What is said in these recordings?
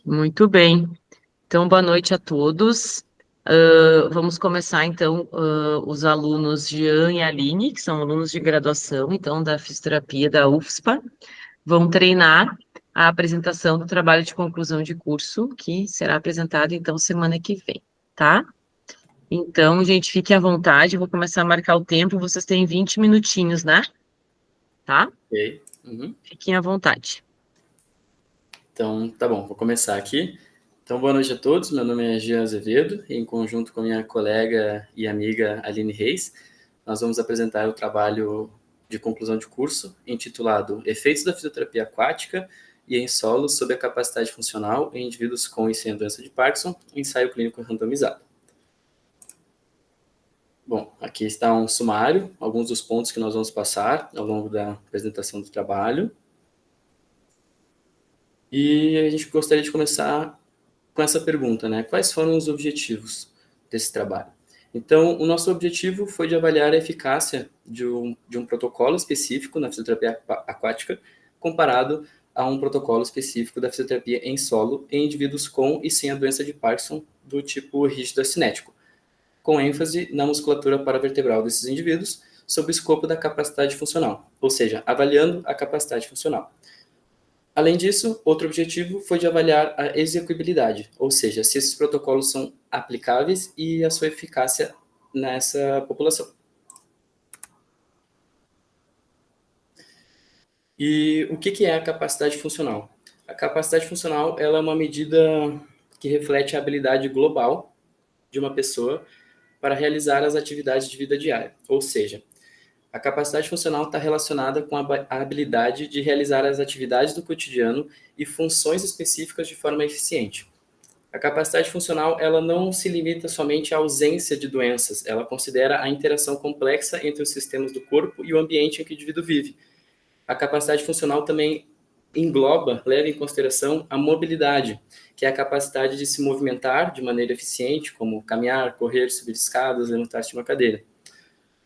Muito bem. Então, boa noite a todos. Vamos começar, então, os alunos Jean e Aline, que são alunos de graduação, então, da fisioterapia da UFSPA, vão treinar a apresentação do trabalho de conclusão de curso, que será apresentado, então, semana que vem, tá? Então, gente, fiquem à vontade, eu vou começar a marcar o tempo, vocês têm 20 minutinhos, né? Tá? Ok. Uhum. Fiquem à vontade. Então, tá bom, vou começar aqui. Então, boa noite a todos. Meu nome é Jean Azevedo, e em conjunto com minha colega e amiga Aline Reis, nós vamos apresentar o trabalho de conclusão de curso intitulado Efeitos da Fisioterapia Aquática e em Solo sob a capacidade funcional em indivíduos com e sem a doença de Parkinson, ensaio clínico randomizado. Bom, aqui está um sumário, alguns dos pontos que nós vamos passar ao longo da apresentação do trabalho. E a gente gostaria de começar com essa pergunta, né? Quais foram os objetivos desse trabalho? Então, o nosso objetivo foi de avaliar a eficácia de um protocolo específico na fisioterapia aquática comparado a um protocolo específico da fisioterapia em solo em indivíduos com e sem a doença de Parkinson do tipo rígido acinético, com ênfase na musculatura paravertebral desses indivíduos sob o escopo da capacidade funcional, ou seja, avaliando a capacidade funcional. Além disso, outro objetivo foi de avaliar a execuibilidade, ou seja, se esses protocolos são aplicáveis e a sua eficácia nessa população. E o que é a capacidade funcional? A capacidade funcional ela é uma medida que reflete a habilidade global de uma pessoa para realizar as atividades de vida diária, ou seja, a capacidade funcional está relacionada com a habilidade de realizar as atividades do cotidiano e funções específicas de forma eficiente. A capacidade funcional ela não se limita somente à ausência de doenças, ela considera a interação complexa entre os sistemas do corpo e o ambiente em que o indivíduo vive. A capacidade funcional também engloba, leva em consideração a mobilidade, que é a capacidade de se movimentar de maneira eficiente, como caminhar, correr, subir escadas, levantar-se de uma cadeira.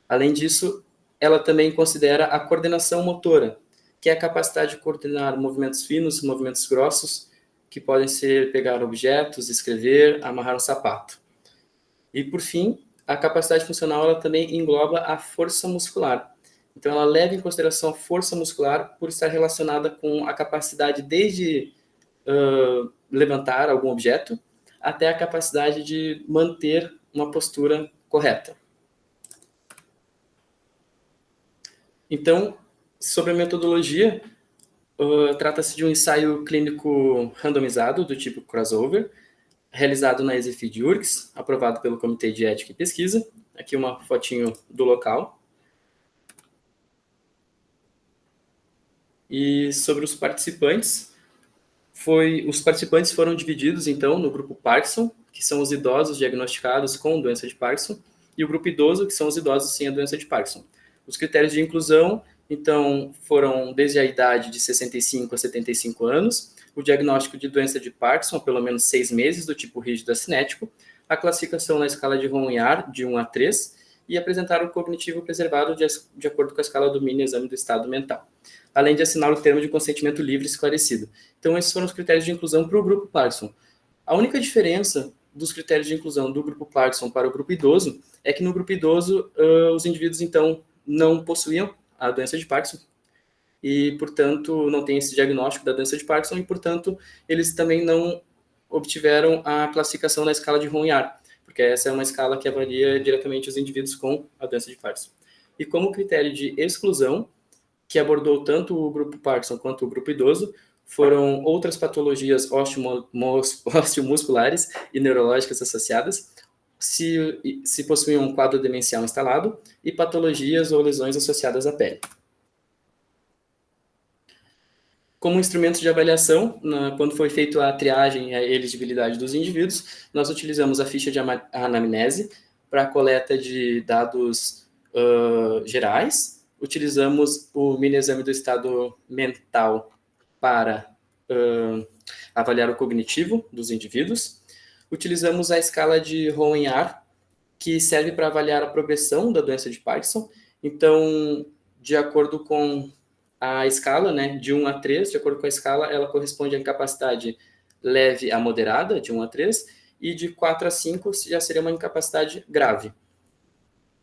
Além disso, ela também considera a coordenação motora, que é a capacidade de coordenar movimentos finos, movimentos grossos, que podem ser pegar objetos, escrever, amarrar um sapato. E, por fim, a capacidade funcional ela também engloba a força muscular. Então, ela leva em consideração a força muscular por estar relacionada com a capacidade desde levantar algum objeto até a capacidade de manter uma postura correta. Então, sobre a metodologia, trata-se de um ensaio clínico randomizado do tipo crossover, realizado na EasyFeed URGS, aprovado pelo Comitê de Ética e Pesquisa. Aqui uma fotinho do local. E sobre os participantes, os participantes foram divididos, então, no grupo Parkinson, que são os idosos diagnosticados com doença de Parkinson, e o grupo idoso, que são os idosos sem a doença de Parkinson. Os critérios de inclusão, então, foram desde a idade de 65 a 75 anos, o diagnóstico de doença de Parkinson há pelo menos 6 meses, do tipo rígido acinético, a classificação na escala de Rouen-Yard, de 1 a 3, e apresentar o cognitivo preservado de acordo com a escala do mini exame do estado mental, além de assinar o termo de consentimento livre e esclarecido. Então, esses foram os critérios de inclusão para o grupo Parkinson. A única diferença dos critérios de inclusão do grupo Parkinson para o grupo idoso é que no grupo idoso, os indivíduos, então, não possuíam a doença de Parkinson e, portanto, não tem esse diagnóstico da doença de Parkinson e, portanto, eles também não obtiveram a classificação na escala de Rouen-Yard, porque essa é uma escala que avalia diretamente os indivíduos com a doença de Parkinson. E como critério de exclusão, que abordou tanto o grupo Parkinson quanto o grupo idoso, foram outras patologias osteomusculares e neurológicas associadas, se possuíam um quadro demencial instalado, e patologias ou lesões associadas à pele. Como instrumento de avaliação, quando foi feita a triagem e a elegibilidade dos indivíduos, nós utilizamos a ficha de anamnese para a coleta de dados gerais, utilizamos o mini exame do estado mental para avaliar o cognitivo dos indivíduos, utilizamos a escala de Rouen-Yard, que serve para avaliar a progressão da doença de Parkinson. Então, de acordo com a escala, né, de 1 a 3, de acordo com a escala, ela corresponde à incapacidade leve a moderada, de 1 a 3, e de 4 a 5 já seria uma incapacidade grave.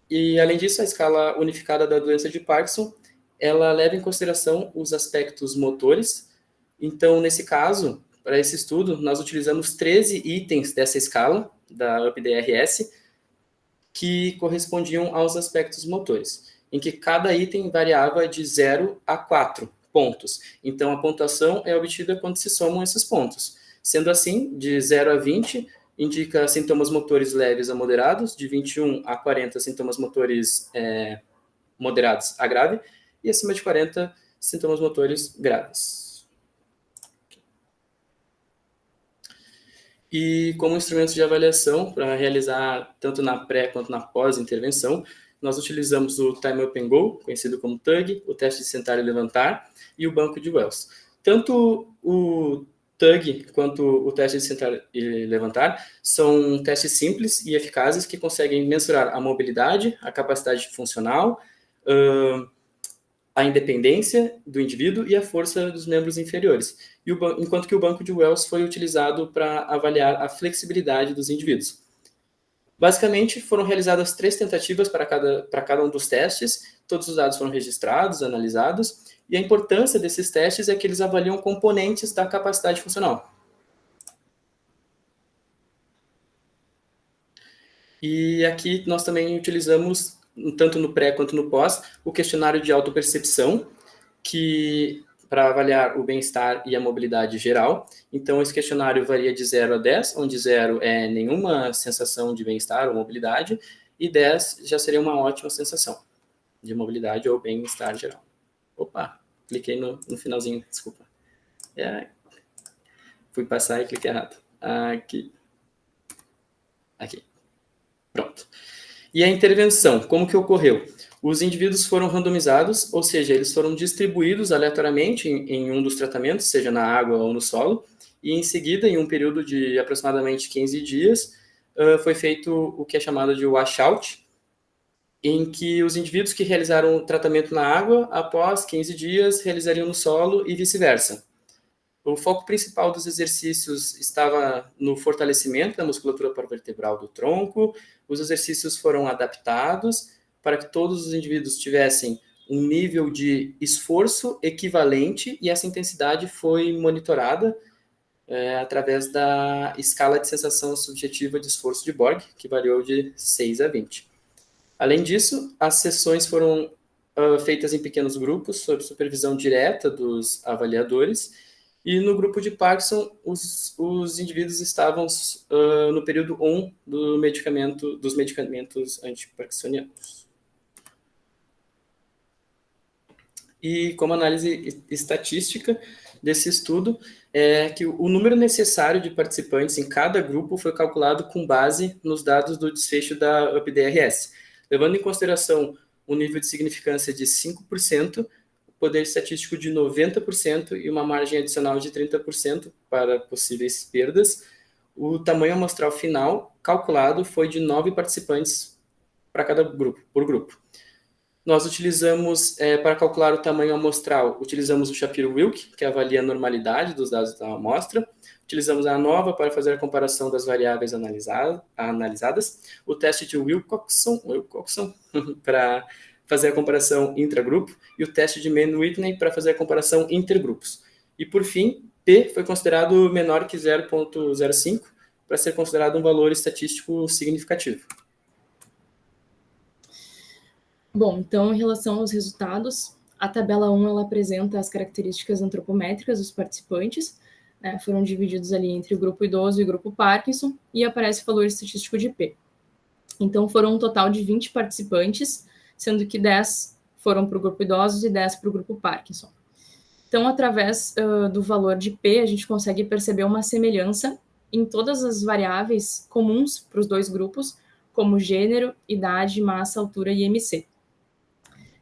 E, além disso, a escala unificada da doença de Parkinson, ela leva em consideração os aspectos motores. Então, nesse caso, para esse estudo, nós utilizamos 13 itens dessa escala, da UPDRS, que correspondiam aos aspectos motores, em que cada item variava de 0 a 4 pontos. Então, a pontuação é obtida quando se somam esses pontos. Sendo assim, de 0 a 20, indica sintomas motores leves a moderados, de 21 a 40, sintomas motores moderados a grave, e acima de 40, sintomas motores graves. E como instrumentos de avaliação, para realizar tanto na pré quanto na pós-intervenção, nós utilizamos o Time Up and Go, conhecido como TUG, o teste de sentar e levantar, e o banco de Wells. Tanto o TUG quanto o teste de sentar e levantar são testes simples e eficazes que conseguem mensurar a mobilidade, a capacidade funcional, a independência do indivíduo e a força dos membros inferiores, enquanto que o banco de Wells foi utilizado para avaliar a flexibilidade dos indivíduos. Basicamente, foram realizadas 3 tentativas para cada um dos testes, todos os dados foram registrados, analisados, e a importância desses testes é que eles avaliam componentes da capacidade funcional. E aqui nós também utilizamos, tanto no pré quanto no pós, o questionário de autopercepção, que para avaliar o bem-estar e a mobilidade geral. Então, esse questionário varia de 0 a 10, onde 0 é nenhuma sensação de bem-estar ou mobilidade, e 10 já seria uma ótima sensação de mobilidade ou bem-estar geral. Opa, cliquei no finalzinho, desculpa. Fui passar e cliquei errado. Aqui. Pronto. E a intervenção, como que ocorreu? Os indivíduos foram randomizados, ou seja, eles foram distribuídos aleatoriamente em um dos tratamentos, seja na água ou no solo, e em seguida, em um período de aproximadamente 15 dias, foi feito o que é chamado de washout, em que os indivíduos que realizaram o tratamento na água, após 15 dias, realizariam no solo e vice-versa. O foco principal dos exercícios estava no fortalecimento da musculatura paravertebral do tronco. Os exercícios foram adaptados para que todos os indivíduos tivessem um nível de esforço equivalente, e essa intensidade foi monitorada através da escala de sensação subjetiva de esforço de Borg, que variou de 6 a 20. Além disso, as sessões foram feitas em pequenos grupos, sob supervisão direta dos avaliadores, e no grupo de Parkinson, os indivíduos estavam no período 1 dos medicamentos antiparkinsonianos. E como análise estatística desse estudo, é que o número necessário de participantes em cada grupo foi calculado com base nos dados do desfecho da UPDRS, levando em consideração um nível de significância de 5%, o poder estatístico de 90% e uma margem adicional de 30% para possíveis perdas. O tamanho amostral final calculado foi de 9 participantes para cada grupo, por grupo. Nós utilizamos, para calcular o tamanho amostral, utilizamos o Shapiro-Wilk, que avalia a normalidade dos dados da amostra. Utilizamos a ANOVA para fazer a comparação das variáveis analisadas. O teste de Wilcoxon para fazer a comparação intragrupo. E o teste de Mann-Whitney para fazer a comparação intergrupos. E, por fim, P foi considerado menor que 0,05 para ser considerado um valor estatístico significativo. Bom, então, em relação aos resultados, a tabela 1 ela apresenta as características antropométricas dos participantes, foram divididos ali entre o grupo idoso e o grupo Parkinson, e aparece o valor estatístico de P. Então, foram um total de 20 participantes, sendo que 10 foram para o grupo idosos e 10 para o grupo Parkinson. Então, através do valor de P, a gente consegue perceber uma semelhança em todas as variáveis comuns para os dois grupos, como gênero, idade, massa, altura e IMC.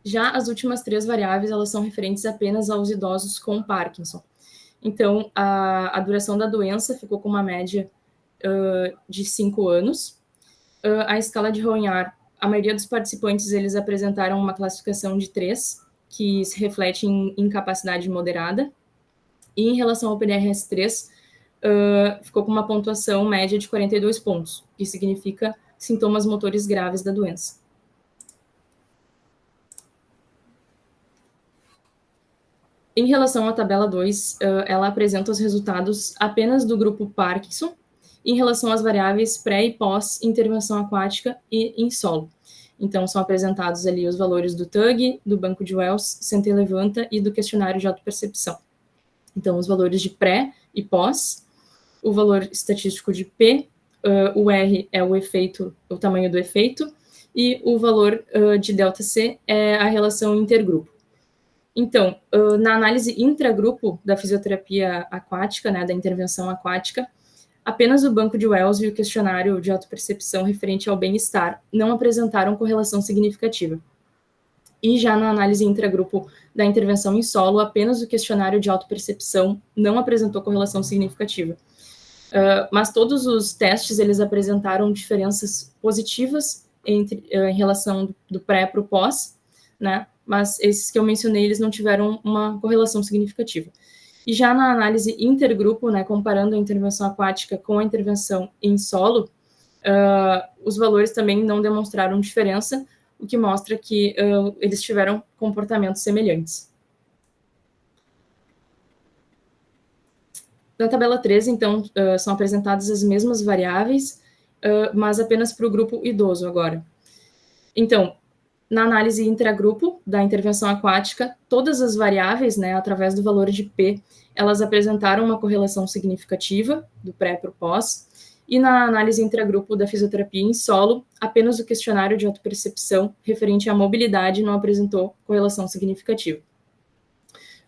Já as últimas 3 variáveis, elas são referentes apenas aos idosos com Parkinson. Então, a duração da doença ficou com uma média de 5 anos. A escala de Rognard, a maioria dos participantes, eles apresentaram uma classificação de 3, que se reflete em incapacidade moderada. E em relação ao PDRS-3, ficou com uma pontuação média de 42 pontos, que significa sintomas motores graves da doença. Em relação à tabela 2, ela apresenta os resultados apenas do grupo Parkinson, em relação às variáveis pré e pós intervenção aquática e em solo. Então, são apresentados ali os valores do TUG, do banco de Wells, Senta e Levanta e do questionário de autopercepção. Então, os valores de pré e pós, o valor estatístico de P, o R é o efeito, o tamanho do efeito, e o valor de ΔC é a relação intergrupo. Então, na análise intragrupo da fisioterapia aquática, né, da intervenção aquática, apenas o banco de Wells e o questionário de autopercepção referente ao bem-estar não apresentaram correlação significativa. E já na análise intragrupo da intervenção em solo, apenas o questionário de autopercepção não apresentou correlação significativa. Mas todos os testes, eles apresentaram diferenças positivas em relação do pré para o pós, né? Mas esses que eu mencionei, eles não tiveram uma correlação significativa. E já na análise intergrupo, né, comparando a intervenção aquática com a intervenção em solo, os valores também não demonstraram diferença, o que mostra que eles tiveram comportamentos semelhantes. Na tabela 13, então, são apresentadas as mesmas variáveis, mas apenas para o grupo idoso agora. Então, na análise intragrupo da intervenção aquática, todas as variáveis, né, através do valor de P, elas apresentaram uma correlação significativa do pré para o pós, e na análise intragrupo da fisioterapia em solo, apenas o questionário de autopercepção referente à mobilidade não apresentou correlação significativa.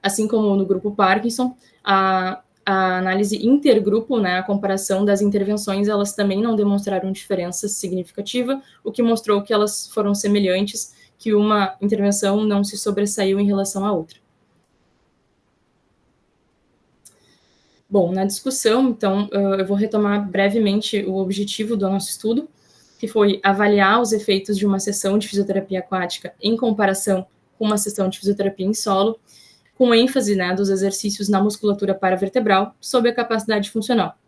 Assim como no grupo Parkinson, a análise intergrupo, né, a comparação das intervenções, elas também não demonstraram diferença significativa, o que mostrou que elas foram semelhantes, que uma intervenção não se sobressaiu em relação à outra. Bom, na discussão, então, eu vou retomar brevemente o objetivo do nosso estudo, que foi avaliar os efeitos de uma sessão de fisioterapia aquática em comparação com uma sessão de fisioterapia em solo, com ênfase, né, dos exercícios na musculatura paravertebral sob a capacidade funcional.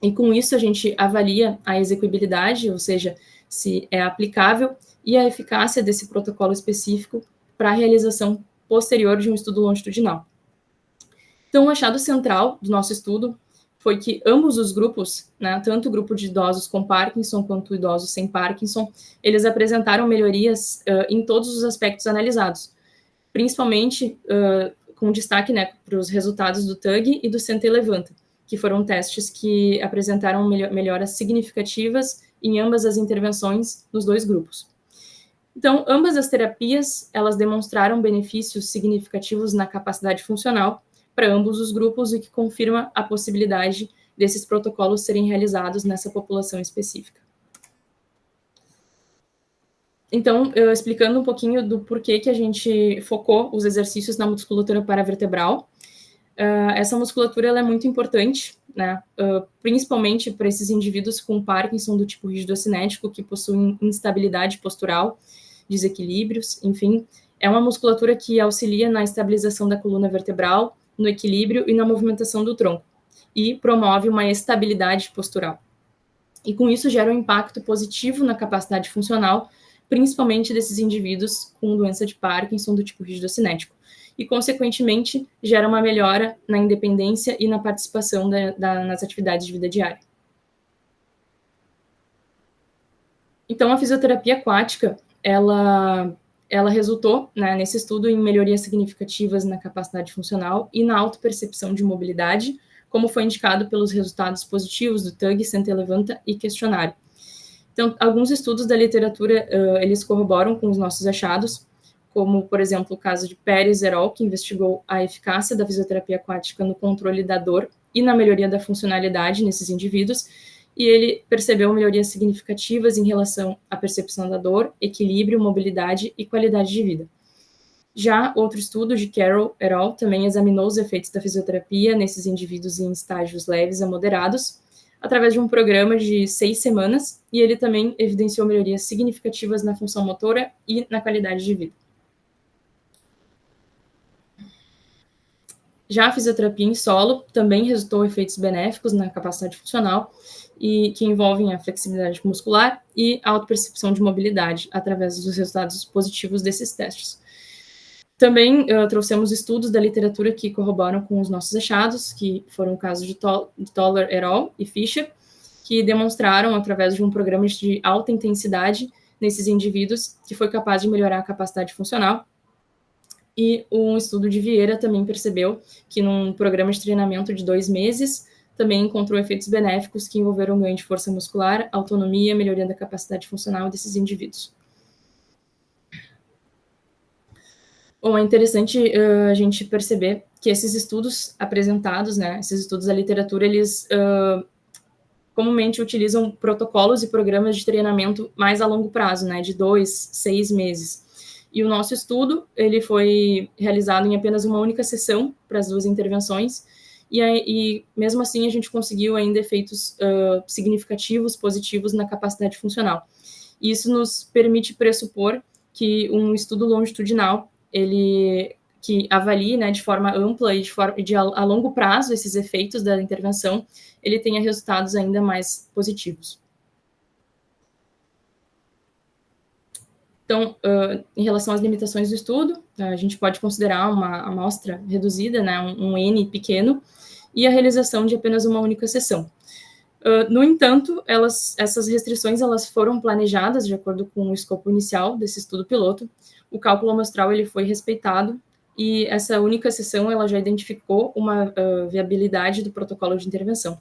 E com isso a gente avalia a execuibilidade, ou seja, se é aplicável, e a eficácia desse protocolo específico para a realização posterior de um estudo longitudinal. Então, o achado central do nosso estudo foi que ambos os grupos, né, tanto o grupo de idosos com Parkinson quanto idosos sem Parkinson, eles apresentaram melhorias em todos os aspectos analisados, principalmente com destaque, né, para os resultados do TUG e do Senta e Levanta, que foram testes que apresentaram melhoras significativas em ambas as intervenções nos dois grupos. Então, ambas as terapias, elas demonstraram benefícios significativos na capacidade funcional para ambos os grupos, o que confirma a possibilidade desses protocolos serem realizados nessa população específica. Então, explicando um pouquinho do porquê que a gente focou os exercícios na musculatura paravertebral, essa musculatura ela é muito importante, né, principalmente para esses indivíduos com Parkinson do tipo rígido-cinético, que possuem instabilidade postural, desequilíbrios, enfim. É uma musculatura que auxilia na estabilização da coluna vertebral, no equilíbrio e na movimentação do tronco, e promove uma estabilidade postural. E com isso gera um impacto positivo na capacidade funcional, principalmente desses indivíduos com doença de Parkinson do tipo rígido-cinético, e, consequentemente, gera uma melhora na independência e na participação nas atividades de vida diária. Então, a fisioterapia aquática, ela resultou, né, nesse estudo em melhorias significativas na capacidade funcional e na autopercepção de mobilidade, como foi indicado pelos resultados positivos do TUG, Senta e Levanta e questionário. Então, alguns estudos da literatura, eles corroboram com os nossos achados, como, por exemplo, o caso de Pérez et al., que investigou a eficácia da fisioterapia aquática no controle da dor e na melhoria da funcionalidade nesses indivíduos, e ele percebeu melhorias significativas em relação à percepção da dor, equilíbrio, mobilidade e qualidade de vida. Já outro estudo de Carroll et al. Também examinou os efeitos da fisioterapia nesses indivíduos em estágios leves a moderados, através de um programa de 6 semanas, e ele também evidenciou melhorias significativas na função motora e na qualidade de vida. Já a fisioterapia em solo também resultou efeitos benéficos na capacidade funcional e que envolvem a flexibilidade muscular e a autopercepção de mobilidade através dos resultados positivos desses testes. Também trouxemos estudos da literatura que corroboram com os nossos achados, que foram o caso de Toller et al. E Fischer, que demonstraram, através de um programa de alta intensidade nesses indivíduos, que foi capaz de melhorar a capacidade funcional. E um estudo de Vieira também percebeu que num programa de treinamento de 2 meses, também encontrou efeitos benéficos que envolveram ganho de força muscular, autonomia, melhoria da capacidade funcional desses indivíduos. Bom, é interessante a gente perceber que esses estudos apresentados, né, esses estudos da literatura, eles comumente utilizam protocolos e programas de treinamento mais a longo prazo, né, de 2, 6 meses. E o nosso estudo, ele foi realizado em apenas uma única sessão para as 2 intervenções, e mesmo assim a gente conseguiu ainda efeitos significativos, positivos na capacidade funcional. E isso nos permite pressupor que um estudo longitudinal, ele que avalie, né, de forma ampla e a longo prazo esses efeitos da intervenção, ele tenha resultados ainda mais positivos. Então, em relação às limitações do estudo, a gente pode considerar uma amostra reduzida, né, um N pequeno, e a realização de apenas uma única sessão. No entanto, essas restrições elas foram planejadas de acordo com o escopo inicial desse estudo piloto. O cálculo amostral ele foi respeitado e essa única sessão ela já identificou uma viabilidade do protocolo de intervenção.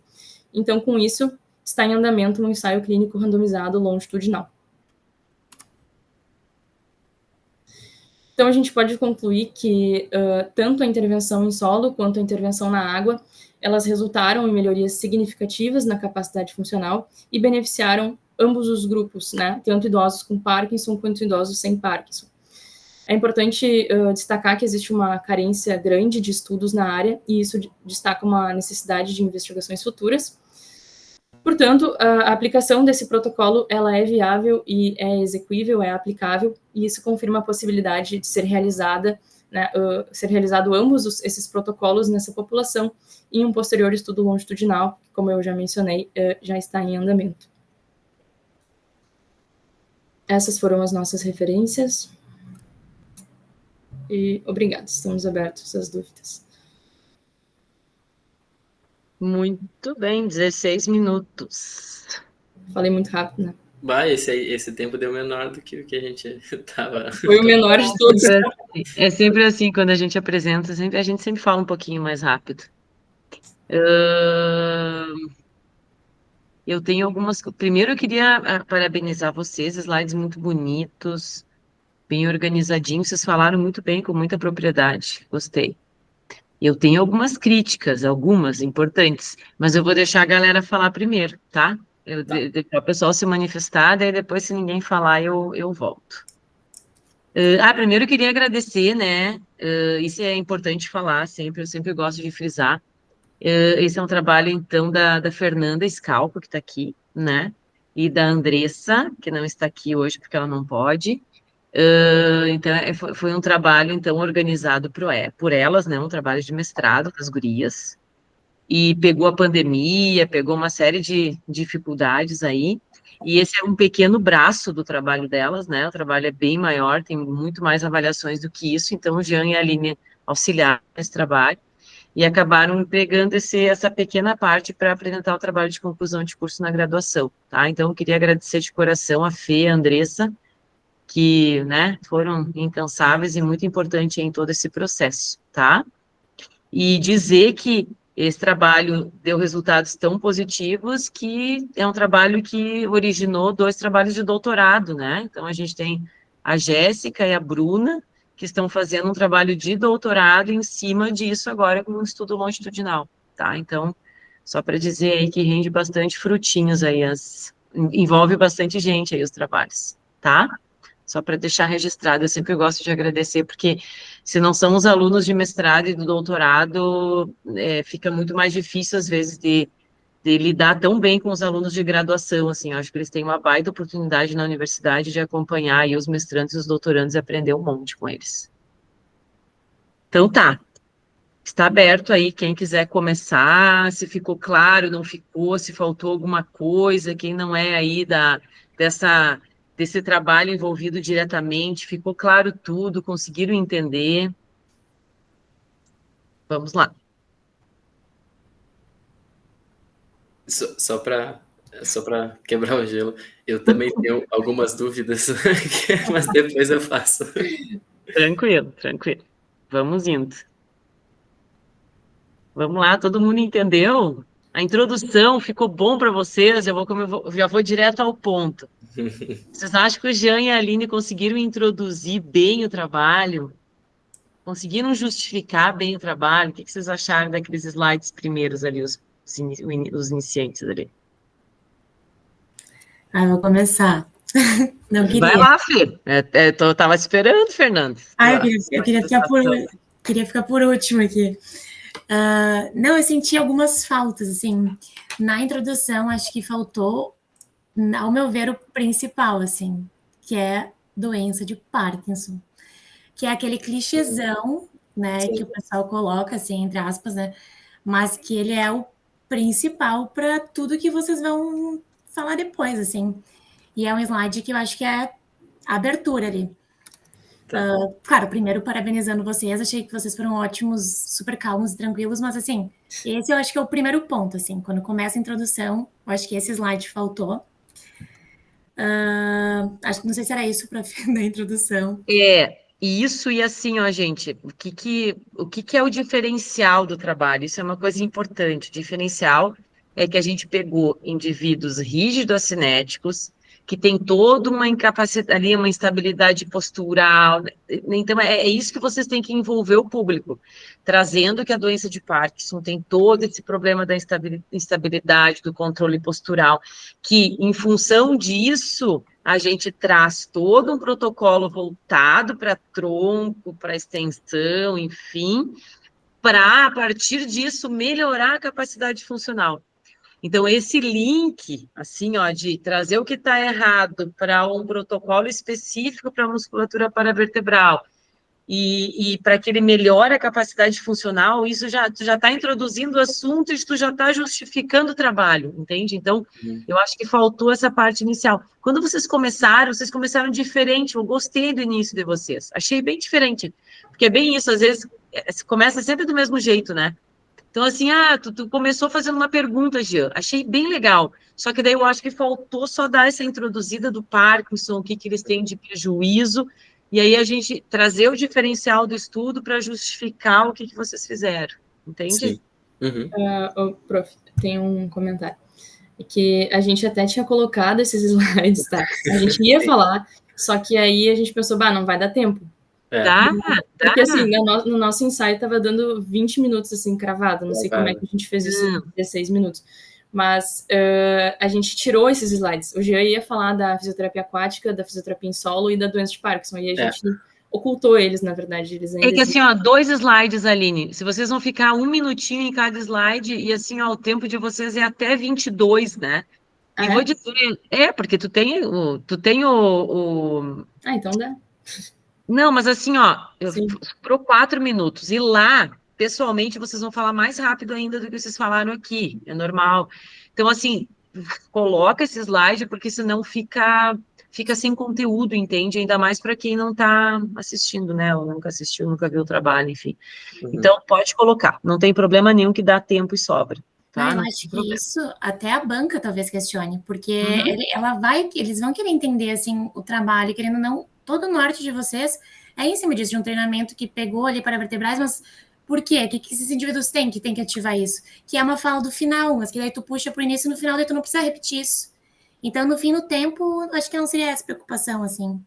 Então, com isso, está em andamento um ensaio clínico randomizado longitudinal. Então, a gente pode concluir que tanto a intervenção em solo quanto a intervenção na água, elas resultaram em melhorias significativas na capacidade funcional e beneficiaram ambos os grupos, né? Tanto idosos com Parkinson quanto idosos sem Parkinson. É importante destacar que existe uma carência grande de estudos na área e isso destaca uma necessidade de investigações futuras. Portanto, a aplicação desse protocolo ela é viável e é execuível, é aplicável, e isso confirma a possibilidade de ser realizado ambos esses protocolos nessa população em um posterior estudo longitudinal, que, como eu já mencionei, já está em andamento. Essas foram as nossas referências. E obrigada, estamos abertos às dúvidas. Muito bem, 16 minutos. Falei muito rápido, né? Bah, esse tempo deu menor do que o que a gente tava. Foi o menor de todos. É sempre assim, quando a gente apresenta, a gente sempre fala um pouquinho mais rápido. Eu tenho algumas. Primeiro, eu queria parabenizar vocês, slides muito bonitos, bem organizadinhos. Vocês falaram muito bem, com muita propriedade. Gostei. Eu tenho algumas críticas, algumas importantes, mas eu vou deixar a galera falar primeiro, tá? Deixar o pessoal se manifestar, daí depois, se ninguém falar, eu volto. Primeiro eu queria agradecer, né? Isso é importante falar sempre, eu sempre gosto de frisar. Esse é um trabalho, então, da Fernanda Scalco, que está aqui, né? E da Andressa, que não está aqui hoje porque ela não pode. Então, foi um trabalho, então, organizado por elas, né? Um trabalho de mestrado das gurias. E pegou a pandemia, pegou uma série de dificuldades aí. E esse é um pequeno braço do trabalho delas, né? O trabalho é bem maior, tem muito mais avaliações do que isso. Então, o Jean e a Aline auxiliaram nesse trabalho e acabaram pegando essa pequena parte para apresentar o trabalho de conclusão de curso na graduação, tá? Então, eu queria agradecer de coração a Fê e a Andressa, que, né, foram incansáveis e muito importantes em todo esse processo, tá? E dizer que esse trabalho deu resultados tão positivos que é um trabalho que originou 2 trabalhos de doutorado, né? Então, a gente tem a Jéssica e a Bruna, que estão fazendo um trabalho de doutorado em cima disso agora com um estudo longitudinal, tá? Então, só para dizer aí que rende bastante frutinhos aí, envolve bastante gente aí os trabalhos, tá? Só para deixar registrado, eu sempre gosto de agradecer, porque se não são os alunos de mestrado e do doutorado, fica muito mais difícil, às vezes, de lidar tão bem com os alunos de graduação, assim, eu acho que eles têm uma baita oportunidade na universidade de acompanhar aí os mestrandos e os doutorandos e aprender um monte com eles. Então tá. Está aberto aí, quem quiser começar, se ficou claro, não ficou, se faltou alguma coisa, quem não é aí desse trabalho envolvido diretamente, ficou claro tudo, conseguiram entender? Vamos lá. Só para quebrar o gelo, eu também tenho algumas dúvidas, mas depois eu faço. Tranquilo, tranquilo. Vamos indo. Vamos lá, todo mundo entendeu? A introdução ficou bom para vocês? Já vou direto ao ponto. Vocês acham que o Jean e a Aline conseguiram introduzir bem o trabalho? Conseguiram justificar bem o trabalho? O que vocês acharam daqueles slides primeiros ali, os iniciantes ali? Vou começar. Não Vai queria. lá, Fê. Tava esperando, Fernando. Eu queria ficar por último aqui. Não, eu senti algumas faltas, assim. Na introdução, acho que faltou, ao meu ver, o principal, assim, que é doença de Parkinson, que é aquele clichêzão, né, Sim. que o pessoal coloca, assim, entre aspas, né, mas que ele é o principal para tudo que vocês vão falar depois, assim. E é um slide que eu acho que é a abertura ali. Claro, primeiro parabenizando vocês, achei que vocês foram ótimos, super calmos e tranquilos, mas assim, esse eu acho que é o primeiro ponto, assim, quando começa a introdução, eu acho que esse slide faltou. Acho que não sei se era isso para da introdução. E isso, e assim, ó, gente, o que é o diferencial do trabalho? Isso é uma coisa importante. O diferencial é que a gente pegou indivíduos rígido-cinéticos, que tem toda uma incapacidade ali, uma instabilidade postural. Então, é isso que vocês têm que envolver o público, trazendo que a doença de Parkinson tem todo esse problema da instabilidade, do controle postural, que, em função disso, a gente traz todo um protocolo voltado para tronco, para extensão, enfim, para, a partir disso, melhorar a capacidade funcional. Então, esse link, assim, ó, de trazer o que está errado para um protocolo específico para a musculatura paravertebral e para que ele melhore a capacidade funcional, isso tu já está introduzindo o assunto e tu já está justificando o trabalho, entende? Então, eu acho que faltou essa parte inicial. Quando vocês começaram diferente, eu gostei do início de vocês, achei bem diferente, porque é bem isso, às vezes começa sempre do mesmo jeito, né? Então, assim, tu começou fazendo uma pergunta, Jean, achei bem legal, só que daí eu acho que faltou só dar essa introduzida do Parkinson, o que eles têm de prejuízo, e aí a gente trazer o diferencial do estudo para justificar o que vocês fizeram, entende? Sim. Uhum. Prof, tem um comentário. Que a gente até tinha colocado esses slides, tá? A gente ia falar, só que aí a gente pensou, não vai dar tempo. Tá. Porque, assim, no nosso ensaio tava dando 20 minutos, assim, cravado. Não sei como é que a gente fez isso em 16 minutos. Mas a gente tirou esses slides. O Jean ia falar da fisioterapia aquática, da fisioterapia em solo e da doença de Parkinson. E a gente ocultou eles, na verdade. Eles ainda que assim, ó, 2 slides, Aline. Se vocês vão ficar 1 minutinho em cada slide, e assim, ó, o tempo de vocês é até 22, né? E vou dizer, porque tu tem o... então dá. Não, mas assim, ó, pro 4 minutos. E lá, pessoalmente, vocês vão falar mais rápido ainda do que vocês falaram aqui. É normal. Então, assim, coloca esse slide, porque senão fica sem conteúdo, entende? Ainda mais para quem não está assistindo, né? Ou nunca assistiu, nunca viu o trabalho, enfim. Então, pode colocar. Não tem problema nenhum que dá tempo e sobra. Tá? Eu acho que isso até a banca talvez questione, porque eles vão querer entender, assim, o trabalho, querendo ou não, todo o norte de vocês é em cima disso, de um treinamento que pegou ali para vertebrais, mas por quê? O que esses indivíduos têm que tem que ativar isso? Que é uma fala do final, mas que daí tu puxa pro início e no final daí tu não precisa repetir isso. Então, no fim, no tempo, acho que não seria essa preocupação, assim.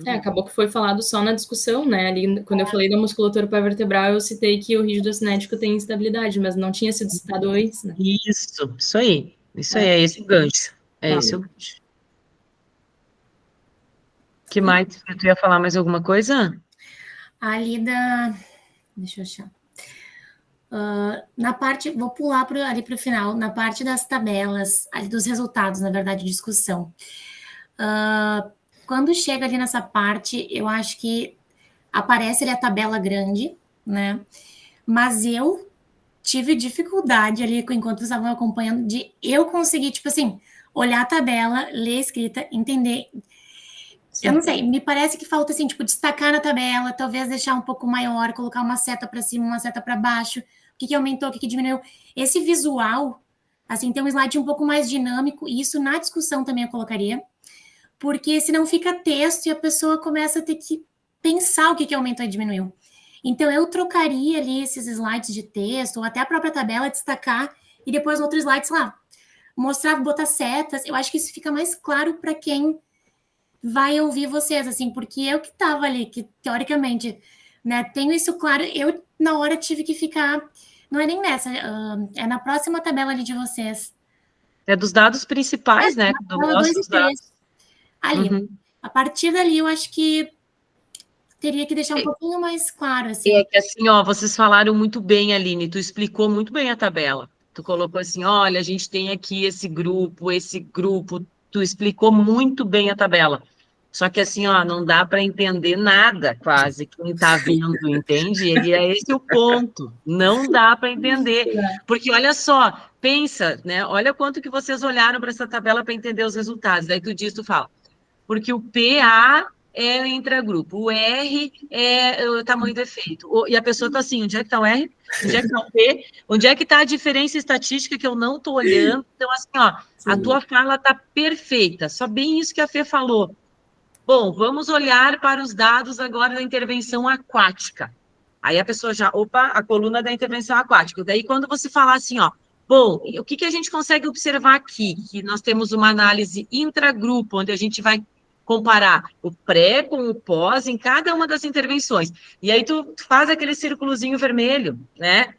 Acabou que foi falado só na discussão, né? Ali, quando eu falei da musculatura paravertebral, eu citei que o rígido cinético tem instabilidade, mas não tinha sido citado antes, né? Isso aí. Isso aí, é esse o gancho. Esse o gancho. Que mais? Tu ia falar mais alguma coisa? Ali deixa eu achar. Na parte, vou pular ali para o final, na parte das tabelas, ali dos resultados, na verdade, discussão. Quando chega ali nessa parte, eu acho que aparece ali a tabela grande, né? mas eu tive dificuldade ali, enquanto vocês estavam acompanhando, de eu conseguir, tipo assim, olhar a tabela, ler a escrita, entender. Sim. Eu não sei, me parece que falta, assim, tipo, destacar na tabela, talvez deixar um pouco maior, colocar uma seta para cima, uma seta para baixo, o que aumentou, o que diminuiu. Esse visual, assim, tem um slide um pouco mais dinâmico, e isso na discussão também eu colocaria, porque senão fica texto e a pessoa começa a ter que pensar o que aumentou e diminuiu. Então, eu trocaria ali esses slides de texto, ou até a própria tabela, destacar, e depois no outro slide, sei lá, mostrar, botar setas. Eu acho que isso fica mais claro para quem vai ouvir vocês, assim, porque eu que estava ali, que teoricamente, né, tenho isso claro, eu na hora tive que ficar, não é nem nessa, é na próxima tabela ali de vocês. É dos dados principais, né? Do nosso 2 e 3. Ali, Uhum. A partir dali, eu acho que teria que deixar um pouquinho mais claro, assim. É que assim, ó, vocês falaram muito bem, Aline, tu explicou muito bem a tabela. Tu colocou assim, olha, a gente tem aqui esse grupo, tu explicou muito bem a tabela. Só que assim, ó, não dá para entender nada, quase, quem está vendo, entende? E é esse o ponto. Não dá para entender. Porque olha só, pensa, né? Olha quanto que vocês olharam para essa tabela para entender os resultados. Daí tu fala, porque o PA é o intragrupo, o R é o tamanho do efeito. E a pessoa está assim, onde é que está o R? Onde é que está o P? Onde é que está a diferença estatística que eu não estou olhando? Então, assim, ó, a tua fala está perfeita, só bem isso que a Fê falou. Bom, vamos olhar para os dados agora da intervenção aquática. Aí a pessoa já, a coluna da intervenção aquática. Daí, quando você falar assim, ó, bom, o que a gente consegue observar aqui? Que nós temos uma análise intragrupo, onde a gente vai comparar o pré com o pós em cada uma das intervenções. E aí tu faz aquele círculozinho vermelho, né?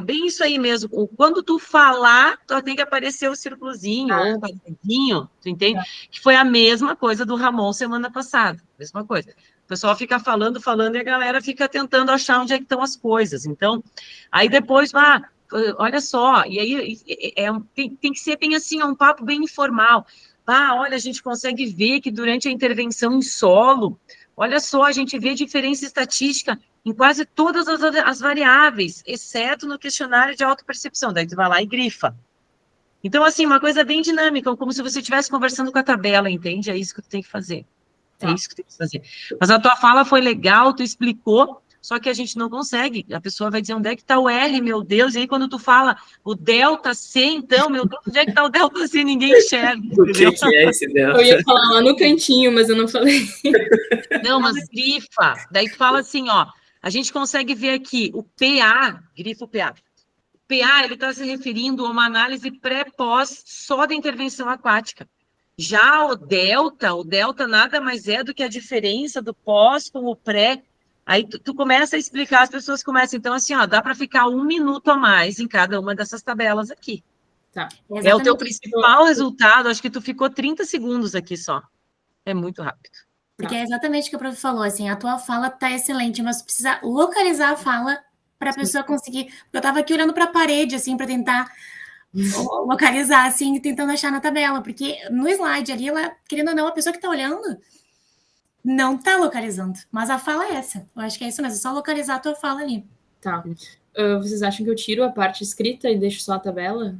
Bem isso aí mesmo. Quando tu falar, tu tem que aparecer o círculozinho, ou um quadradinho, tu entende? Que foi a mesma coisa do Ramon semana passada. Mesma coisa. O pessoal fica falando, e a galera fica tentando achar onde é que estão as coisas. Então, aí depois, olha só, e aí tem que ser bem assim, um papo bem informal. Olha, a gente consegue ver que durante a intervenção em solo, olha só, a gente vê diferença estatística em quase todas as variáveis, exceto no questionário de autopercepção. Daí tu vai lá e grifa. Então, assim, uma coisa bem dinâmica, como se você estivesse conversando com a tabela, entende? É isso que tu tem que fazer. É isso que tu tem que fazer. Mas a tua fala foi legal, tu explicou, só que a gente não consegue. A pessoa vai dizer, onde é que está o R, meu Deus? E aí, quando tu fala o delta C, então, meu Deus, onde é que está o delta C? Ninguém enxerga. O que é esse delta? Eu ia falar lá no cantinho, mas eu não falei. Não, mas grifa. Daí tu fala assim, ó, a gente consegue ver aqui o PA, grifa o PA. O PA, ele está se referindo a uma análise pré-pós só da intervenção aquática. Já o delta nada mais é do que a diferença do pós com o pré. Aí tu começa a explicar, as pessoas começam, então assim, ó, dá para ficar 1 minuto a mais em cada uma dessas tabelas aqui. Tá. É o teu principal resultado, acho que tu ficou 30 segundos aqui só. É muito rápido. Porque é exatamente o que o prof falou, assim, a tua fala tá excelente, mas precisa localizar a fala para a pessoa conseguir. Porque eu estava aqui olhando para a parede, assim, para tentar localizar, assim, tentando achar na tabela, porque no slide ali, ela, querendo ou não, a pessoa que está olhando não está localizando, mas a fala é essa. Eu acho que é isso mesmo, é só localizar a tua fala ali. Tá. Vocês acham que eu tiro a parte escrita e deixo só a tabela?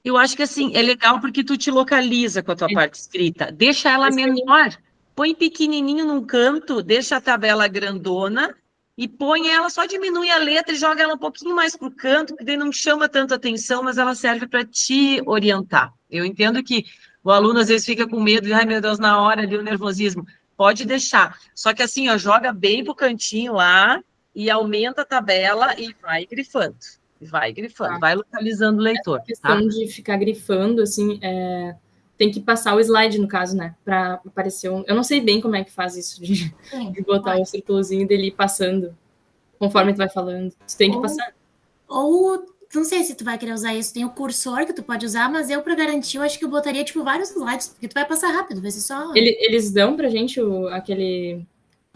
Eu acho que, assim, é legal porque tu te localiza com a tua parte escrita. Deixa ela menor. Põe pequenininho num canto, deixa a tabela grandona e põe ela, só diminui a letra e joga ela um pouquinho mais para o canto, que daí não chama tanto atenção, mas ela serve para te orientar. Eu entendo que o aluno às vezes fica com medo de, ai meu Deus, na hora ali o nervosismo. Pode deixar. Só que assim, ó, joga bem pro cantinho lá e aumenta a tabela e vai grifando. Vai localizando o leitor. A questão de ficar grifando, assim, tem que passar o slide, no caso, né? Para aparecer Eu não sei bem como é que faz isso, de botar o círculozinho dele ir passando, conforme tu vai falando. Tu tem que passar. Ou, não sei se tu vai querer usar isso, tem o cursor que tu pode usar, mas eu, para garantir, eu acho que eu botaria, tipo, vários slides, porque tu vai passar rápido, vai ser só... Eles dão pra gente aquele...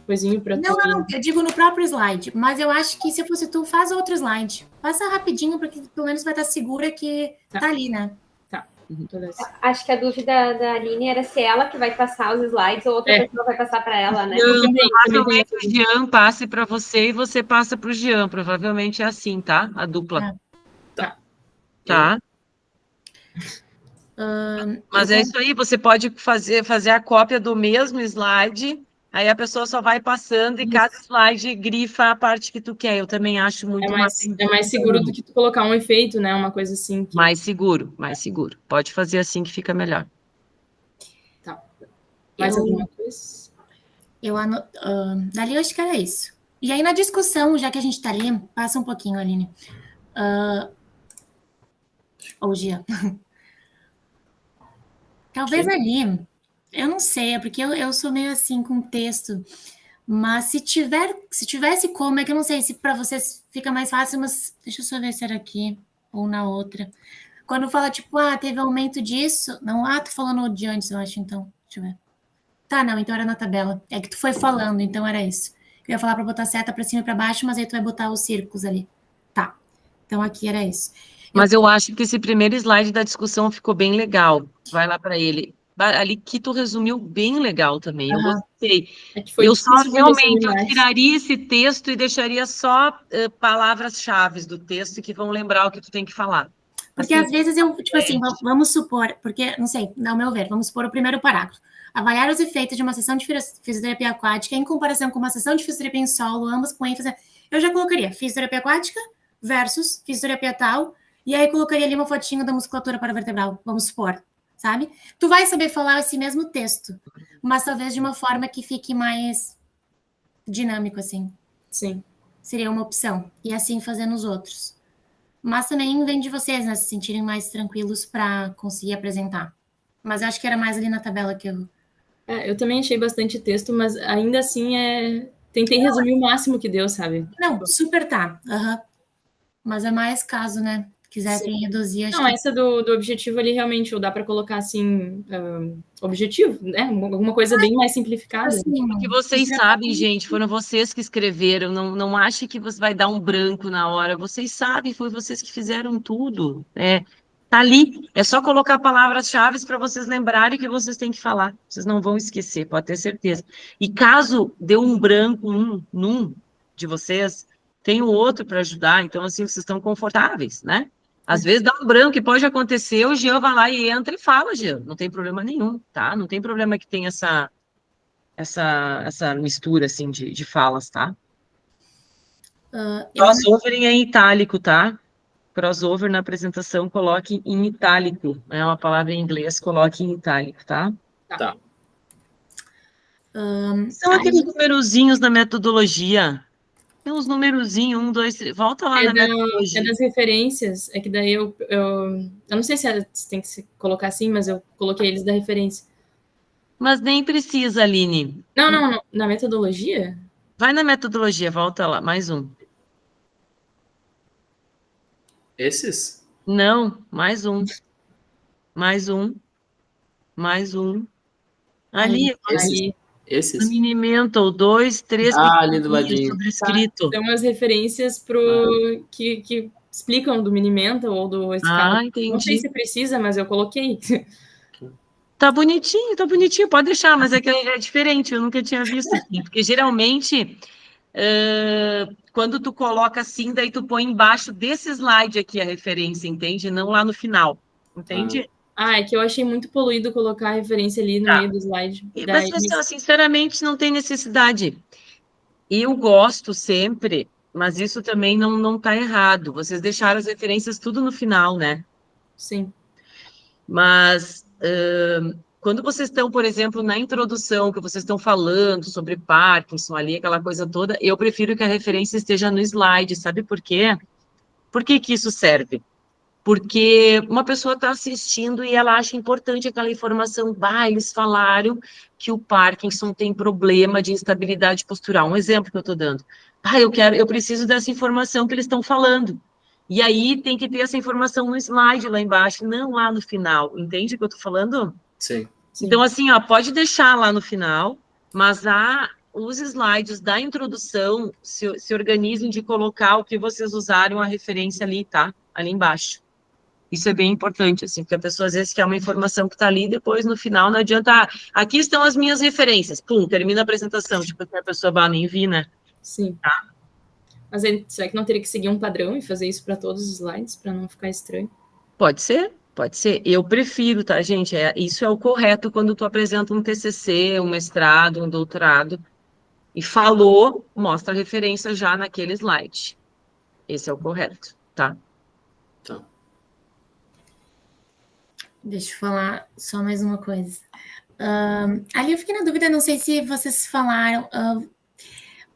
coisinho para Não, eu digo no próprio slide, mas eu acho que se fosse tu, faz outro slide. Passa rapidinho, porque pelo menos vai estar segura que tá ali, né? Tá. Acho que a dúvida da Aline era se ela que vai passar os slides ou outra pessoa vai passar para ela, né? Não, provavelmente o Jean passe para você e você passa para o Jean. Provavelmente é assim, tá? A dupla. Tá? Mas é isso aí, você pode fazer a cópia do mesmo slide, aí a pessoa só vai passando e cada slide grifa a parte que tu quer. Eu também acho muito É mais seguro do que tu colocar um efeito, né? Uma coisa assim. Mais seguro, mais seguro. Pode fazer assim que fica melhor. Tá. Mais alguma coisa? Dali eu acho que era isso. E aí na discussão, já que a gente tá ali, passa um pouquinho, Aline. Ou Gia. Talvez ali, eu não sei, é porque eu sou meio assim com texto, mas se tivesse como, é que eu não sei se para vocês fica mais fácil, mas deixa eu só ver se era aqui ou na outra. Quando fala, tipo, teve aumento disso, não, tô falando de antes, eu acho, então, deixa eu ver. Tá, não, então era na tabela, é que tu foi falando, então era isso. Eu ia falar para botar seta para cima e para baixo, mas aí tu vai botar os círculos ali. Tá, então aqui era isso. Mas eu acho que esse primeiro slide da discussão ficou bem legal. Vai lá para ele. Ali que tu resumiu bem legal também. Eu gostei. Eu só realmente eu tiraria esse texto e deixaria só palavras-chave do texto que vão lembrar o que tu tem que falar. Porque às vezes eu, tipo assim, vamos supor, porque, não sei, ao meu ver, vamos supor o primeiro parágrafo. Avaliar os efeitos de uma sessão de fisioterapia aquática em comparação com uma sessão de fisioterapia em solo, ambas com ênfase. Eu já colocaria fisioterapia aquática versus fisioterapia tal, e aí colocaria ali uma fotinho da musculatura paravertebral, vamos supor, sabe? Tu vai saber falar esse mesmo texto, mas talvez de uma forma que fique mais dinâmico, assim. Sim. Seria uma opção. E assim fazer nos outros. Mas também vem de vocês, né? Se sentirem mais tranquilos para conseguir apresentar. Mas eu acho que era mais ali na tabela que eu... eu também achei bastante texto, mas ainda assim tentei resumir o máximo que deu, sabe? Não, super tá. Mas é mais caso, né? Quisessem reduzir, acho Não, essa do objetivo ali, realmente, ou dá para colocar, assim, objetivo, né? Alguma coisa bem mais simplificada. Assim, porque vocês sabem, gente, foram vocês que escreveram, não ache que você vai dar um branco na hora. Vocês sabem, foi vocês que fizeram tudo. Tá ali, é só colocar palavras-chave para vocês lembrarem que vocês têm que falar. Vocês não vão esquecer, pode ter certeza. E caso dê um branco num de vocês, tem o outro para ajudar, então assim, vocês estão confortáveis, né? Às vezes dá um branco, que pode acontecer, o Jean vai lá e entra e fala, Jean, não tem problema nenhum, tá? Não tem problema que tenha essa mistura, assim, de falas, tá? Crossover é em itálico, tá? Crossover na apresentação, coloque em itálico. É uma palavra em inglês, coloque em itálico, tá? Tá. São aqueles numerozinhos da metodologia. Tem uns numerozinhos, 1, 2, 3. Volta lá na metodologia. É das referências, é que daí eu não sei se tem que se colocar assim, mas eu coloquei eles da referência. Mas nem precisa, Aline. Não. Na metodologia? Vai na metodologia, volta lá, mais um. Esses? Não, mais um. Mais um. Mais um. Ali. Esses? No Minimental, 2, 3. Ali do ladinho. Sobrescrito. São umas referências que explicam do Minimental ou do... Entendi. Não sei se precisa, mas eu coloquei. Tá bonitinho, pode deixar, mas é que é diferente, eu nunca tinha visto assim, porque geralmente, quando tu coloca assim, daí tu põe embaixo desse slide aqui a referência, entende? Não lá no final, entende? É que eu achei muito poluído colocar a referência ali no meio do slide. Mas, sinceramente, não tem necessidade. Eu gosto sempre, mas isso também não tá errado. Vocês deixaram as referências tudo no final, né? Sim. Mas quando vocês estão, por exemplo, na introdução, que vocês estão falando sobre Parkinson ali, aquela coisa toda, eu prefiro que a referência esteja no slide, sabe por quê? Por que isso serve? Porque uma pessoa está assistindo e ela acha importante aquela informação. Eles falaram que o Parkinson tem problema de instabilidade postural. Um exemplo que eu estou dando. Eu preciso dessa informação que eles estão falando. E aí tem que ter essa informação no slide lá embaixo, não lá no final. Entende o que eu estou falando? Sim. Então, assim, pode deixar lá no final, mas os slides da introdução se organizem de colocar o que vocês usaram a referência ali, tá? Ali embaixo. Isso é bem importante, assim, porque a pessoa às vezes quer uma informação que está ali, e depois no final não adianta, aqui estão as minhas referências, pum, termina a apresentação, tipo, que a pessoa, nem vi, né? Sim. Tá. Mas será que não teria que seguir um padrão e fazer isso para todos os slides, para não ficar estranho? Pode ser, pode ser. Eu prefiro, tá, gente? Isso é o correto quando tu apresenta um TCC, um mestrado, um doutorado, e falou, mostra a referência já naquele slide. Esse é o correto, tá? Tá. Deixa eu falar só mais uma coisa. Ali eu fiquei na dúvida, não sei se vocês falaram.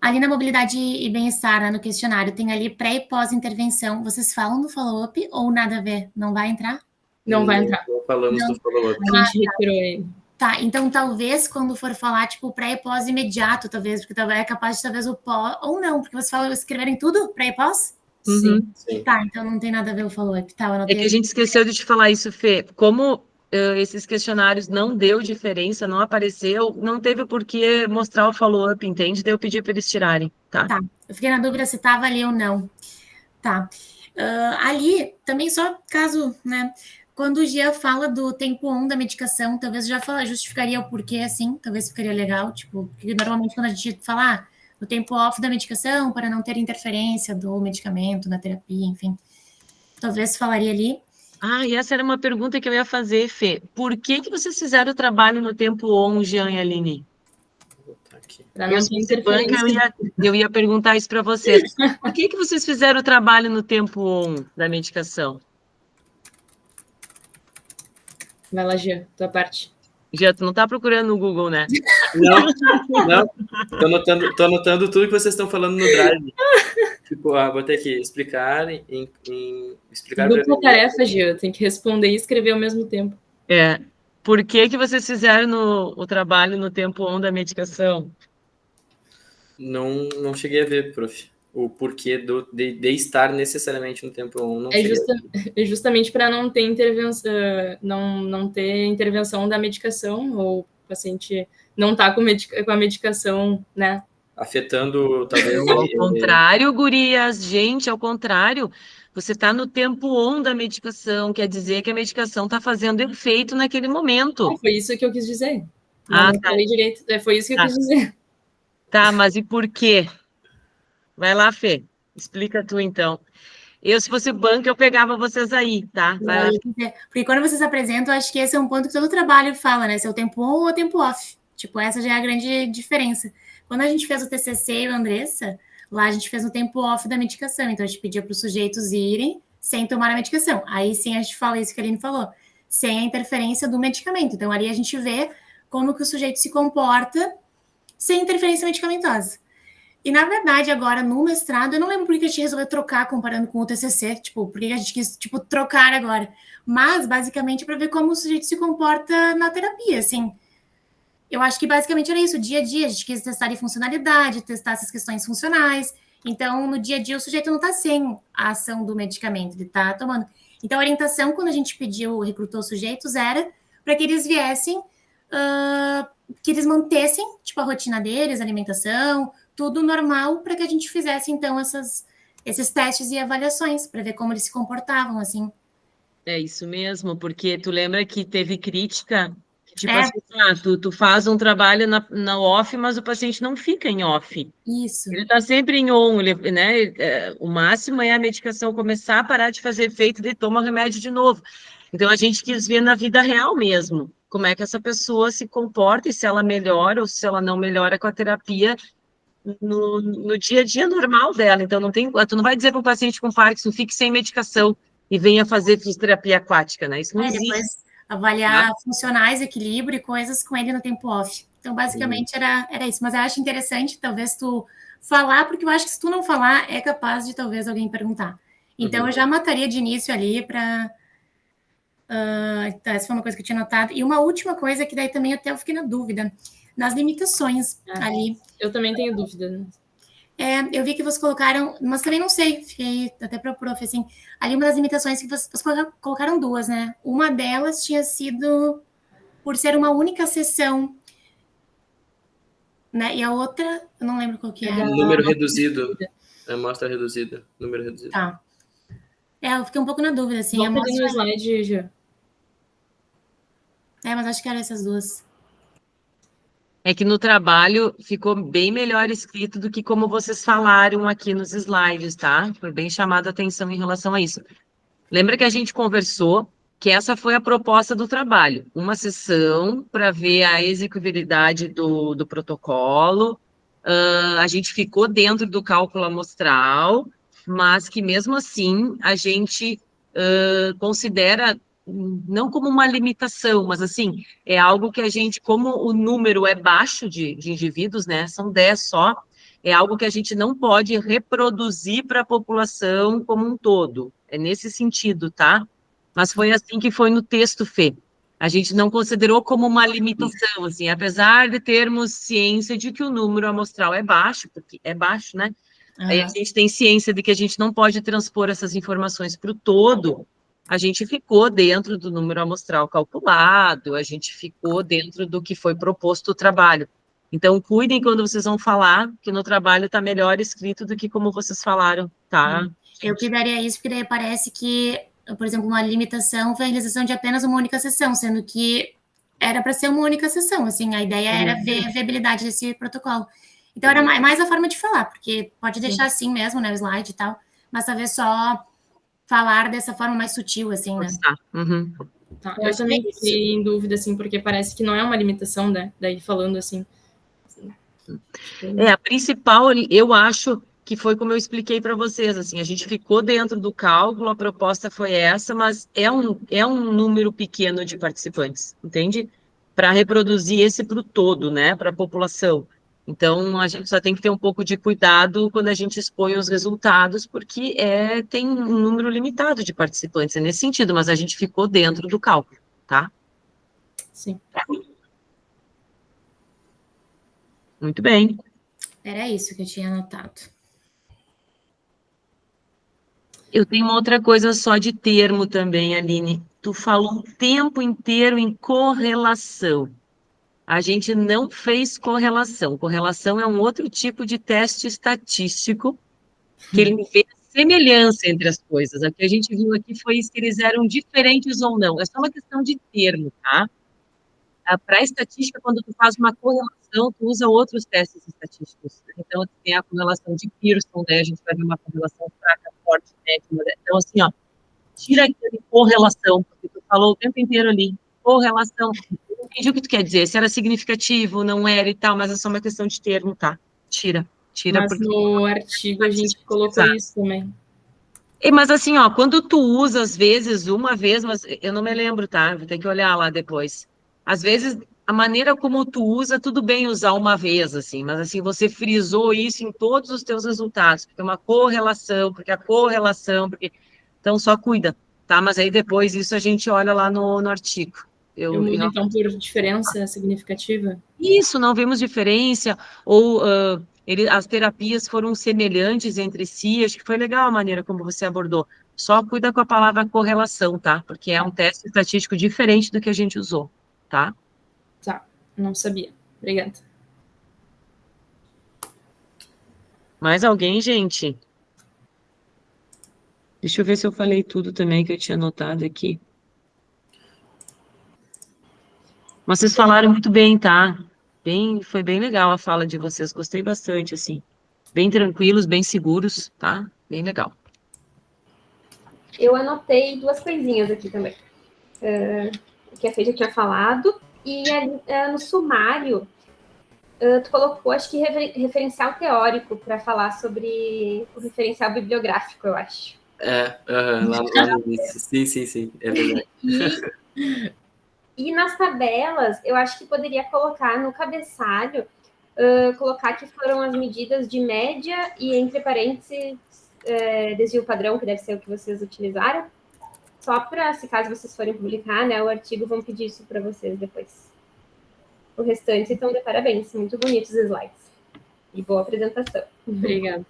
Ali na mobilidade e bem-estar, né, no questionário, tem ali pré e pós-intervenção. Vocês falam do follow-up ou nada a ver? Não vai entrar? Não vai entrar. Não falamos do follow-up. A gente retirou ele. Tá, então talvez quando for falar, tipo, pré e pós imediato, talvez, porque talvez é capaz de talvez o pós, ou não, porque vocês falam, escreverem tudo, pré e pós? Uhum. Sim. Tá, então não tem nada a ver o follow-up. Tá, É que a gente esqueceu de te falar isso, Fê. Como esses questionários não deu diferença, não apareceu, não teve por que mostrar o follow-up, entende? Daí eu pedi para eles tirarem, tá? Tá, eu fiquei na dúvida se estava ali ou não. Tá. Ali, também só caso, né, quando o Gia fala do tempo on da medicação, talvez já justificaria o porquê, assim, talvez ficaria legal, tipo, porque normalmente quando a gente fala do tempo off da medicação, para não ter interferência do medicamento na terapia, enfim, talvez falaria ali. E essa era uma pergunta que eu ia fazer, Fê. Por que vocês fizeram o trabalho no tempo on, Jean e Aline? Vou botar aqui. Para não ter Banca, interferência. eu ia perguntar isso para vocês. Por que vocês fizeram o trabalho no tempo on da medicação? Vai lá, Gia, tua parte. Gia, tu não tá procurando no Google, né? Não. Tô anotando tudo que vocês estão falando no Drive. Tipo, vou ter que explicar explicar Dupla tarefa, Gia. Tem que responder e escrever ao mesmo tempo. Por que vocês fizeram o trabalho no tempo on da medicação? Não cheguei a ver, prof. O porquê de estar necessariamente no tempo on. Não é justamente para não ter intervenção, não ter intervenção da medicação, ou o paciente não tá com a medicação, né? Afetando, talvez. Ao contrário, gurias, gente, ao contrário. Você está no tempo on da medicação, quer dizer que a medicação está fazendo efeito naquele momento. Foi isso que eu quis dizer. Não falei direito. Foi isso que eu quis dizer. Tá, mas e por quê? Vai lá, Fê. Explica tu, então. Se fosse banco, eu pegava vocês aí, tá? Vai lá. Porque quando vocês apresentam, acho que esse é um ponto que todo trabalho fala, né? Se é o tempo on ou o tempo off. Tipo, essa já é a grande diferença. Quando a gente fez o TCC e o Andressa, lá a gente fez o tempo off da medicação. Então, a gente pedia para os sujeitos irem sem tomar a medicação. Aí sim a gente fala isso que a Aline falou, sem a interferência do medicamento. Então, ali a gente vê como que o sujeito se comporta sem interferência medicamentosa. E, na verdade, agora, no mestrado, eu não lembro por que a gente resolveu trocar comparando com o TCC, tipo, por que a gente quis, tipo, trocar agora. Mas, basicamente, para ver como o sujeito se comporta na terapia, assim. Eu acho que, basicamente, era isso, dia a dia. A gente quis testar a funcionalidade, testar essas questões funcionais. Então, no dia a dia, o sujeito não está sem a ação do medicamento, ele está tomando. Então, a orientação, quando a gente recrutou os sujeitos, era para que eles viessem, que eles mantessem, tipo, a rotina deles, a alimentação, tudo normal, para que a gente fizesse, então, esses testes e avaliações, para ver como eles se comportavam, assim. É isso mesmo, porque tu lembra que teve crítica, tipo assim, tu faz um trabalho na off, mas o paciente não fica em off. Isso. Ele está sempre em on, né? O máximo é a medicação começar a parar de fazer efeito e toma o remédio de novo. Então, a gente quis ver na vida real mesmo, como é que essa pessoa se comporta e se ela melhora ou se ela não melhora com a terapia no dia a dia normal dela. Então, tu não vai dizer para um paciente com Parkinson, fique sem medicação e venha fazer fisioterapia aquática, né? Isso não existe. Depois avaliar funcionais, equilíbrio e coisas com ele no tempo off. Então, basicamente, era isso. Mas eu acho interessante, talvez, tu falar, porque eu acho que se tu não falar, é capaz de, talvez, alguém perguntar. Então, eu já mataria de início ali para... essa foi uma coisa que eu tinha notado. E uma última coisa, que daí também até eu fiquei na dúvida, nas limitações ali. Eu também tenho dúvida. Eu vi que vocês colocaram, mas também não sei, fiquei até para o prof, assim, ali uma das limitações que vocês colocaram duas, né? Uma delas tinha sido por ser uma única sessão, né? E a outra, eu não lembro qual que é. Número reduzido. Amostra reduzida. Número reduzido. Tá. Eu fiquei um pouco na dúvida, assim. Volta ali no slide, Jean. Mas acho que eram essas duas. É que no trabalho ficou bem melhor escrito do que como vocês falaram aqui nos slides, tá? Foi bem chamada a atenção em relação a isso. Lembra que a gente conversou que essa foi a proposta do trabalho, uma sessão para ver a execuibilidade do protocolo. A gente ficou dentro do cálculo amostral, mas que mesmo assim a gente considera não como uma limitação, mas assim, é algo que a gente, como o número é baixo de indivíduos, né? São 10 só, é algo que a gente não pode reproduzir para a população como um todo. É nesse sentido, tá? Mas foi assim que foi no texto, Fê. A gente não considerou como uma limitação, assim, apesar de termos ciência de que o número amostral é baixo, porque é baixo, né? Aí a gente tem ciência de que a gente não pode transpor essas informações para o todo, a gente ficou dentro do número amostral calculado, a gente ficou dentro do que foi proposto o trabalho. Então, cuidem quando vocês vão falar, que no trabalho está melhor escrito do que como vocês falaram, tá? Eu que daria isso, porque daí parece que, por exemplo, uma limitação foi a realização de apenas uma única sessão, sendo que era para ser uma única sessão, assim, a ideia era ver a viabilidade desse protocolo. Então, era mais a forma de falar, porque pode deixar assim mesmo, né, o slide e tal, mas talvez só falar dessa forma mais sutil, assim, né? Uhum. Tá, eu também fiquei em dúvida, assim, porque parece que não é uma limitação, né? Daí falando assim. A principal, eu acho que foi como eu expliquei para vocês, assim, a gente ficou dentro do cálculo, a proposta foi essa, mas é um número pequeno de participantes, entende? Para reproduzir esse para o todo, né, para a população. Então, a gente só tem que ter um pouco de cuidado quando a gente expõe os resultados, porque tem um número limitado de participantes, é nesse sentido, mas a gente ficou dentro do cálculo, tá? Sim. Muito bem. Era isso que eu tinha anotado. Eu tenho uma outra coisa só de termo também, Aline. Tu falou o tempo inteiro em correlação. A gente não fez correlação. Correlação é um outro tipo de teste estatístico que ele vê a semelhança entre as coisas. O que a gente viu aqui foi se eles eram diferentes ou não. É só uma questão de termo, tá? Para a estatística, quando tu faz uma correlação, tu usa outros testes estatísticos. Então, tu tem a correlação de Pearson, né? A gente vai ver uma correlação fraca, forte, média. Então, assim, ó, tira aquele correlação, porque tu falou o tempo inteiro ali, correlação. Eu não entendi o que tu quer dizer, se era significativo, não era e tal, mas é só uma questão de termo, tá? Tira. Mas Porque no artigo a gente colocou isso também. Mas assim, ó, quando tu usa, às vezes, uma vez, mas eu não me lembro, tá? Vou ter que olhar lá depois. Às vezes, a maneira como tu usa, tudo bem usar uma vez, assim, mas assim, você frisou isso em todos os teus resultados, porque é uma correlação, porque a correlação, porque... Então, só cuida, tá? Mas aí depois isso a gente olha lá no artigo. Eu mudo, então, por diferença significativa? Isso, não vemos diferença, ou as terapias foram semelhantes entre si, acho que foi legal a maneira como você abordou. Só cuida com a palavra correlação, tá? Porque é um teste estatístico diferente do que a gente usou, tá? Tá, não sabia. Obrigada. Mais alguém, gente? Deixa eu ver se eu falei tudo também que eu tinha anotado aqui. Mas vocês falaram muito bem, tá? Foi bem legal a fala de vocês, gostei bastante, assim. Bem tranquilos, bem seguros, tá? Bem legal. Eu anotei duas coisinhas aqui também. Que a Fê já tinha falado. E ali, no sumário, tu colocou, acho que, referencial teórico para falar sobre o referencial bibliográfico, eu acho. Lá no início. Sim, é verdade. E nas tabelas, eu acho que poderia colocar no cabeçalho, colocar que foram as medidas de média e, entre parênteses, desvio padrão, que deve ser o que vocês utilizaram. Só para, se caso vocês forem publicar, né, o artigo, vão pedir isso para vocês depois. O restante, então, de parabéns. Muito bonitos os slides. E boa apresentação. Obrigada.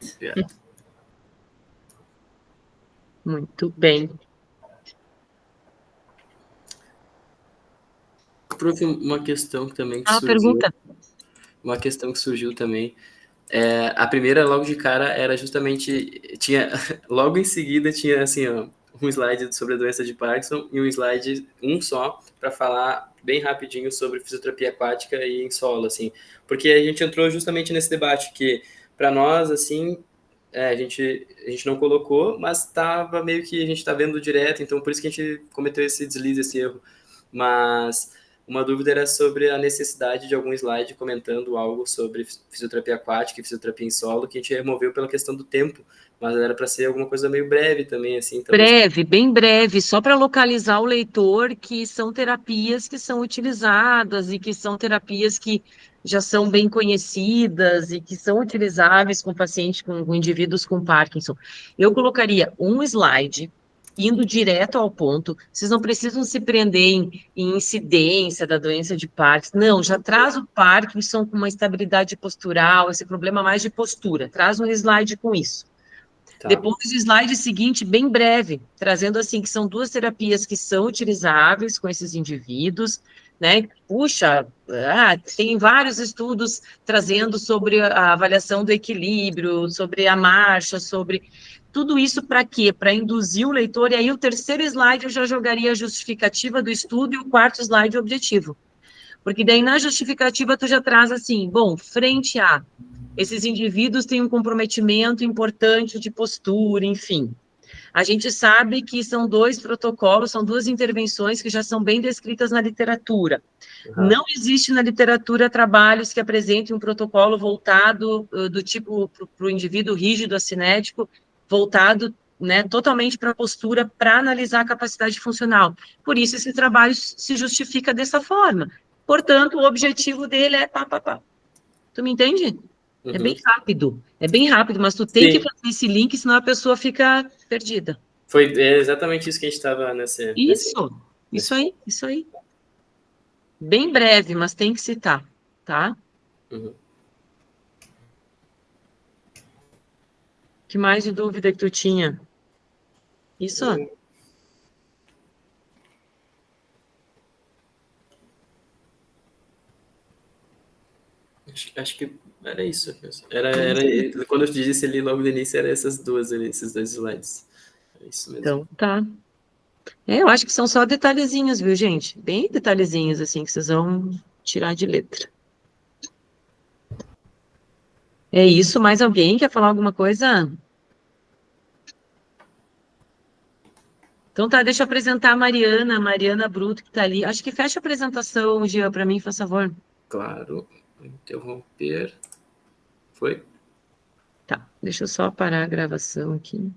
Muito bem. Prof, uma questão também que surgiu. Pergunta. Uma questão que surgiu também. A primeira, logo de cara, era justamente... Logo em seguida, tinha assim, ó, um slide sobre a doença de Parkinson e um slide, um só, para falar bem rapidinho sobre fisioterapia aquática e em solo, assim. Porque a gente entrou justamente nesse debate que, para nós, assim, a gente não colocou, mas estava meio que a gente está vendo direto, então por isso que a gente cometeu esse deslize, esse erro. Mas uma dúvida era sobre a necessidade de algum slide comentando algo sobre fisioterapia aquática e fisioterapia em solo, que a gente removeu pela questão do tempo, mas era para ser alguma coisa meio breve também, assim. Talvez... Breve, bem breve, só para localizar o leitor que são terapias que são utilizadas e que são terapias que já são bem conhecidas e que são utilizáveis com pacientes, com indivíduos com Parkinson. Eu colocaria um slide indo direto ao ponto. Vocês não precisam se prender em incidência da doença de Parkinson. Não, já traz o Parkinson com uma estabilidade postural, esse problema mais de postura. Traz um slide com isso. Tá. Depois o slide seguinte, bem breve, trazendo assim que são duas terapias que são utilizáveis com esses indivíduos, né? Puxa, tem vários estudos trazendo sobre a avaliação do equilíbrio, sobre a marcha, sobre tudo isso para quê? Para induzir o leitor, e aí o terceiro slide eu já jogaria a justificativa do estudo e o quarto slide o objetivo. Porque daí na justificativa tu já traz assim, bom, frente a esses indivíduos têm um comprometimento importante de postura, enfim. A gente sabe que são dois protocolos, são duas intervenções que já são bem descritas na literatura. Uhum. Não existe na literatura trabalhos que apresentem um protocolo voltado do tipo para o indivíduo rígido, acinético, voltado, né, totalmente para a postura, para analisar a capacidade funcional. Por isso, esse trabalho se justifica dessa forma. Portanto, o objetivo dele é pá. Tu me entende? Uhum. É bem rápido, mas tu tem que fazer esse link, senão a pessoa fica perdida. É exatamente isso que a gente estava nesse... Isso aí. Bem breve, mas tem que citar, tá? Uhum. Que mais de dúvida que tu tinha? Isso. Acho que era isso. Quando eu te disse ali logo no início, eram essas duas ali, esses dois slides. É isso mesmo. Então, tá. Eu acho que são só detalhezinhos, viu, gente? Bem detalhezinhos, assim, que vocês vão tirar de letra. É isso, mais alguém quer falar alguma coisa? Então tá, deixa eu apresentar a Mariana Bruto, que tá ali. Acho que fecha a apresentação, Gia, para mim, por favor. Claro, vou interromper. Foi? Tá, deixa eu só parar a gravação aqui.